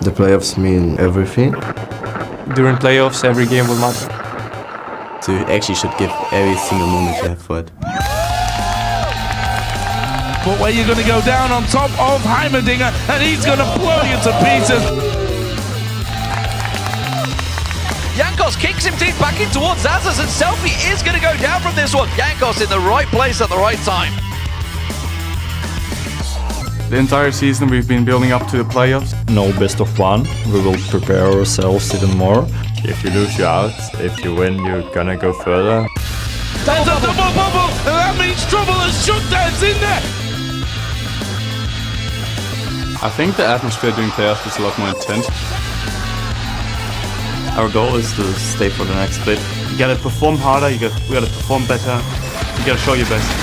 The playoffs mean everything. During playoffs, every game will matter. So you actually should give every single moment you have for it. But where you're going to go down on top of Heimerdinger, and he's going to blow you to pieces. Jankos kicks him deep back in towards Zazas, and Selfie is going to go down from this one. Jankos in the right place at the right time. The entire season we've been building up to the playoffs. No best of one. We will prepare ourselves even more. If you lose, you're out. If you win, you're gonna go further. There's a double bubble, and that means trouble and shutdowns in there. I think the atmosphere during playoffs is a lot more intense. Our goal is to stay for the next split. You gotta perform harder, we gotta perform better, you gotta show your best.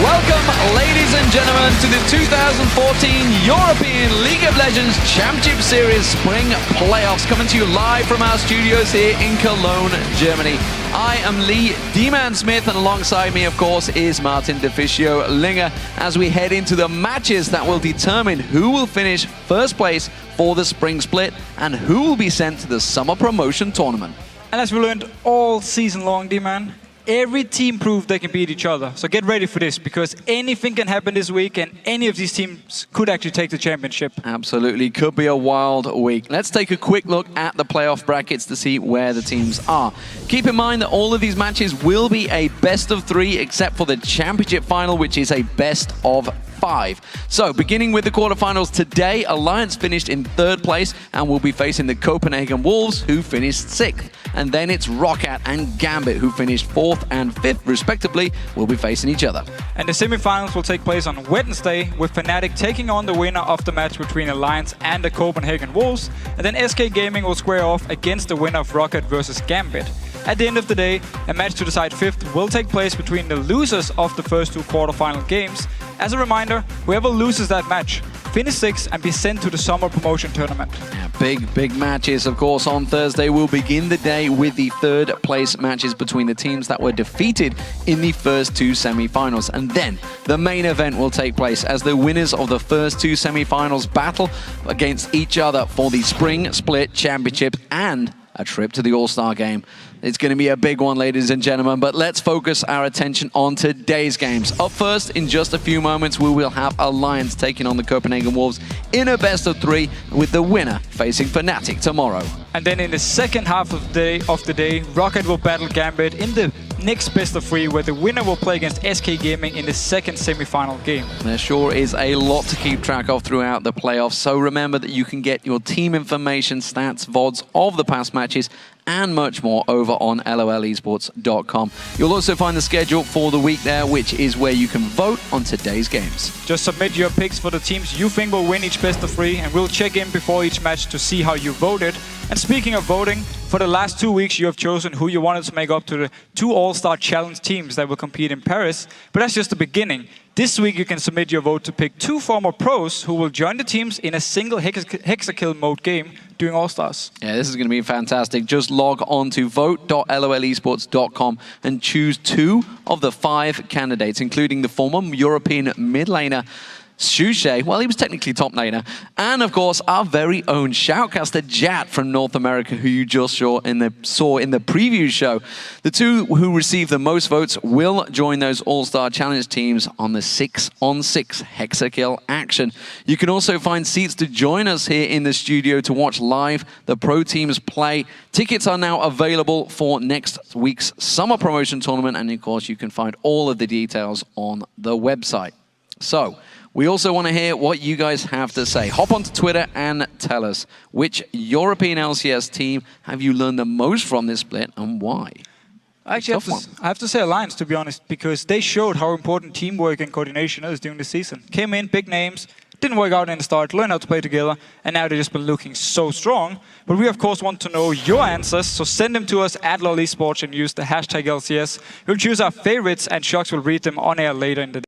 Welcome, ladies and gentlemen, to the 2014 European League of Legends Championship Series Spring Playoffs, coming to you live from our studios here in Cologne, Germany. I am Lee D-Man Smith, and alongside me, of course, is Martin Deficio Linger, as we head into the matches that will determine who will finish first place for the Spring Split and who will be sent to the Summer Promotion Tournament. And as we learned all season long, D-Man, every team proved they can beat each other. So get ready for this, because anything can happen this week and any of these teams could actually take the championship. Absolutely, could be a wild week. Let's take a quick look at the playoff brackets to see where the teams are. Keep in mind that all of these matches will be a best of 3, except for the championship final, which is a best of 5. So, beginning with the quarterfinals today, Alliance finished in 3rd place and will be facing the Copenhagen Wolves, who finished 6th. And then it's Roccat and Gambit, who finished 4th and 5th, respectively, will be facing each other. And the semifinals will take place on Wednesday, with Fnatic taking on the winner of the match between Alliance and the Copenhagen Wolves. And then SK Gaming will square off against the winner of Roccat versus Gambit. At the end of the day, a match to decide 5th will take place between the losers of the first 2 quarterfinal games. As a reminder, whoever loses that match finish 6th and be sent to the Summer Promotion Tournament. Yeah, big matches, of course. On Thursday, we'll begin the day with the 3rd place matches between the teams that were defeated in the first 2 semi-finals. And then the main event will take place as the winners of the first 2 semi-finals battle against each other for the Spring Split Championship and a trip to the All-Star Game. It's going to be a big one, ladies and gentlemen, but let's focus our attention on today's games. Up first, in just a few moments, we will have Alliance taking on the Copenhagen Wolves in a best of 3, with the winner facing Fnatic tomorrow. And then in the second half of the day, Roccat will battle Gambit in the next best of 3, where the winner will play against SK Gaming in the second semi-final game. There sure is a lot to keep track of throughout the playoffs, so remember that you can get your team information, stats, VODs of the past matches, and much more over on lolesports.com. You'll also find the schedule for the week there, which is where you can vote on today's games. Just submit your picks for the teams you think will win each best of 3, and we'll check in before each match to see how you voted. And speaking of voting, for the last 2 weeks you have chosen who you wanted to make up to the 2 All-Star Challenge teams that will compete in Paris, but that's just the beginning. This week you can submit your vote to pick 2 former pros who will join the teams in a single hexakill mode game during All-Stars. Yeah, this is going to be fantastic. Just log on to vote.lolesports.com and choose 2 of the 5 candidates, including the former European mid laner Shushay, well, he was technically top laner, and of course our very own shoutcaster Jat from North America, who you just saw in the preview show. The 2 who receive the most votes will join those All-Star Challenge teams on the 6-on-6 hexakill action. You can also find seats to join us here in the studio to watch live the pro teams play. Tickets are now available for next week's Summer Promotion Tournament, and of course you can find all of the details on the website. So, we also want to hear what you guys have to say. Hop onto Twitter and tell us, which European LCS team have you learned the most from this split and why? Actually, I have to say Alliance, to be honest, because they showed how important teamwork and coordination is during the season. Came in, big names, didn't work out in the start, learned how to play together, and now they've just been looking so strong. But we, of course, want to know your answers, so send them to us at LoleSports and use the hashtag LCS. We'll choose our favorites, and Shox will read them on air later in the day.